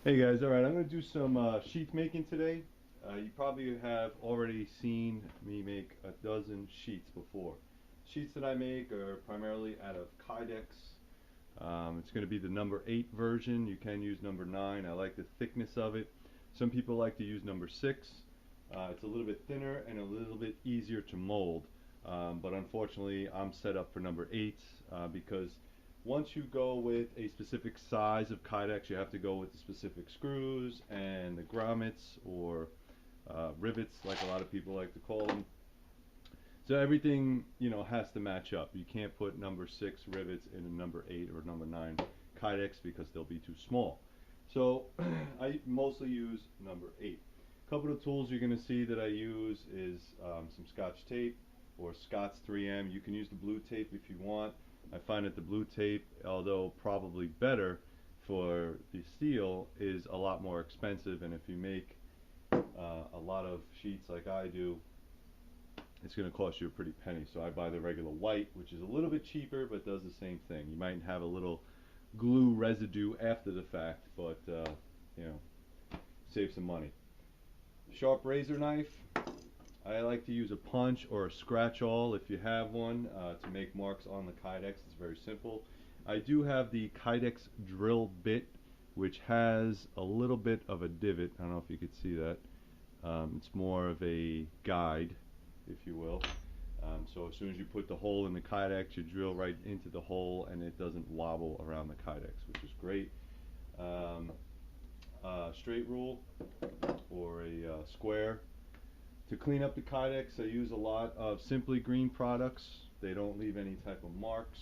Hey guys, alright, I'm going to do some sheath making today. You probably have already seen me make a dozen sheets before. Sheets that I make are primarily out of Kydex. It's going to be the number 8 version. You can use number 9. I like the thickness of it. Some people like to use number 6. It's a little bit thinner and a little bit easier to mold. But unfortunately, I'm set up for number 8 because once you go with a specific size of Kydex, you have to go with the specific screws and the grommets or rivets, like a lot of people like to call them. So everything, has to match up. You can't put number 6 rivets in a number 8 or number 9 Kydex because they'll be too small. So I mostly use number 8. A couple of tools you're going to see that I use is some Scotch tape or Scott's 3M. You can use the blue tape if you want. I find that the blue tape, although probably better for the steel, is a lot more expensive, and if you make a lot of sheets like I do, it's going to cost you a pretty penny. So I buy the regular white, which is a little bit cheaper but does the same thing. You might have a little glue residue after the fact, but save some money. Sharp razor knife. I like to use a punch or a scratch awl if you have one to make marks on the Kydex. It's very simple. I do have the Kydex drill bit, which has a little bit of a divot. I don't know if you could see that. It's more of a guide, if you will. So as soon as you put the hole in the Kydex, you drill right into the hole and it doesn't wobble around the Kydex, which is great. Straight rule or a square. To clean up the Kydex, I use a lot of Simply Green products. They don't leave any type of marks.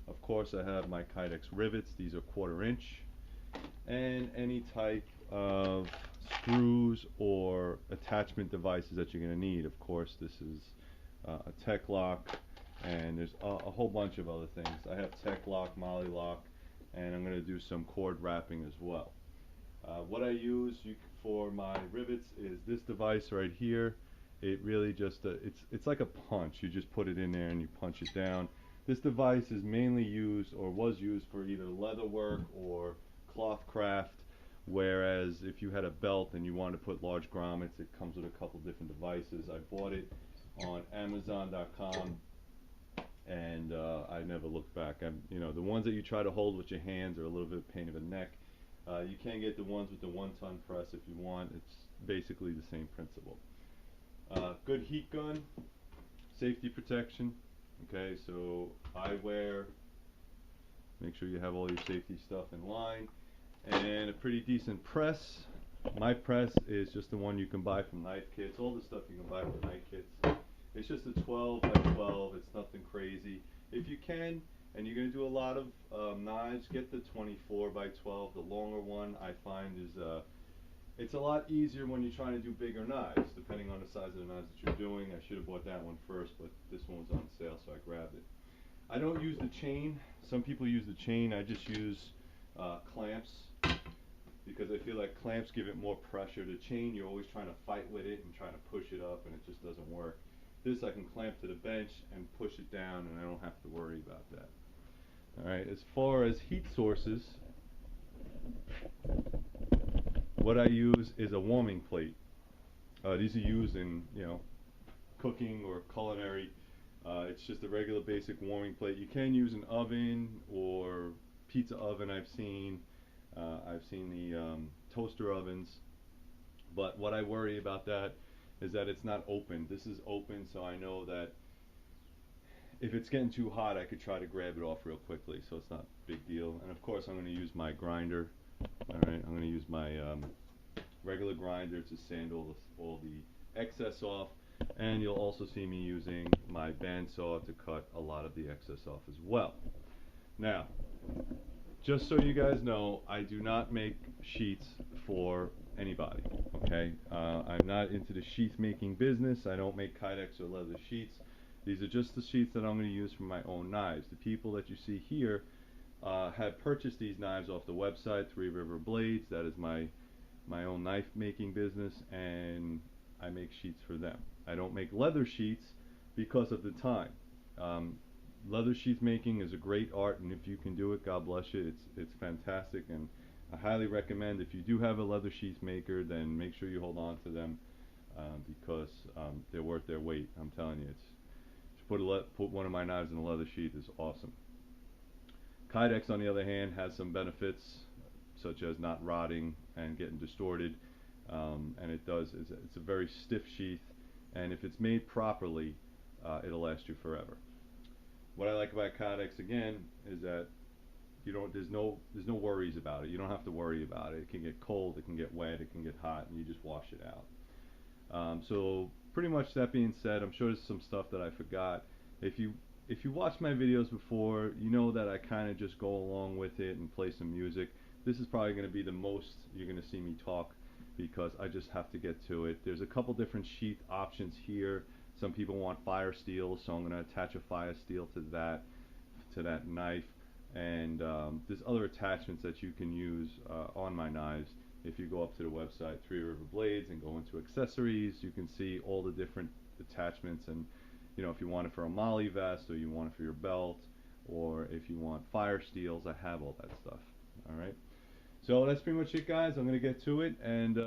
Of course, I have my Kydex rivets. These are 1/4 inch. And any type of screws or attachment devices that you're going to need. Of course, this is a Tech Lock, and there's a whole bunch of other things. I have Tech Lock, Molly Lock, and I'm going to do some cord wrapping as well. What I use for my rivets is this device right here. It really just it's like a punch. You just put it in there and you punch it down. This device is mainly used or was used for either leather work or cloth craft, whereas if you had a belt and you want to put large grommets, it comes with a couple different devices. I bought it on Amazon.com and I never looked back. The ones that you try to hold with your hands are a little bit of a pain in the neck. You can get the ones with the 1-ton press if you want. It's basically the same principle. Good heat gun, safety protection. Okay, so eyewear, make sure you have all your safety stuff in line, and a pretty decent press. My press is just the one you can buy from knife kits. All the stuff you can buy from knife kits. It's just a 12 by 12. It's nothing crazy. If you can, and you're going to do a lot of knives, get the 24 by 12. The longer one I find is it's a lot easier when you're trying to do bigger knives, depending on the size of the knives that you're doing. I should have bought that one first, but this one was on sale, so I grabbed it. I don't use the chain. Some people use the chain. I just use clamps because I feel like clamps give it more pressure. The chain, you're always trying to fight with it and trying to push it up, and it just doesn't work. This I can clamp to the bench and push it down, and I don't have to worry about that. Alright, as far as heat sources, what I use is a warming plate. These are used in, cooking or culinary. It's just a regular basic warming plate. You can use an oven or pizza oven. I've seen the toaster ovens, but what I worry about that is that it's not open. This is open, so I know that if it's getting too hot, I could try to grab it off real quickly, so it's not a big deal. And of course, I'm going to use my grinder. All right, I'm going to use my regular grinder to sand all the excess off, and you'll also see me using my bandsaw to cut a lot of the excess off as well. Now, just so you guys know, I do not make sheets for anybody, okay? I'm not into the sheath making business. I don't make Kydex or leather sheets. These are just the sheets that I'm going to use for my own knives. The people that you see here have purchased these knives off the website, Three River Blades. That is my own knife making business, and I make sheets for them. I don't make leather sheets because of the time. Leather sheath making is a great art, and if you can do it, God bless you. It's fantastic, and I highly recommend, if you do have a leather sheath maker, then make sure you hold on to them, because they're worth their weight. I'm telling you, it's put one of my knives in a leather sheath is awesome. Kydex, on the other hand, has some benefits, such as not rotting and getting distorted, and it's a very stiff sheath, and if it's made properly, it'll last you forever. What I like about Kydex, again, is that there's no worries about it. You don't have to worry about it. It can get cold, it can get wet, it can get hot, and you just wash it out. So pretty much, that being said, I'm sure there's some stuff that I forgot. If you watched my videos before, you know that I kind of just go along with it and play some music. This is probably going to be the most you're going to see me talk, because I just have to get to it. There's a couple different sheath options here. Some people want fire steel, so I'm going to attach a fire steel to that knife. And there's other attachments that you can use on my knives. If you go up to the website, Three River Blades, and go into accessories, you can see all the different attachments. And if you want it for a molly vest, or you want it for your belt, or if you want fire steels, I have all that stuff. All right. So that's pretty much it, guys. I'm gonna get to it, and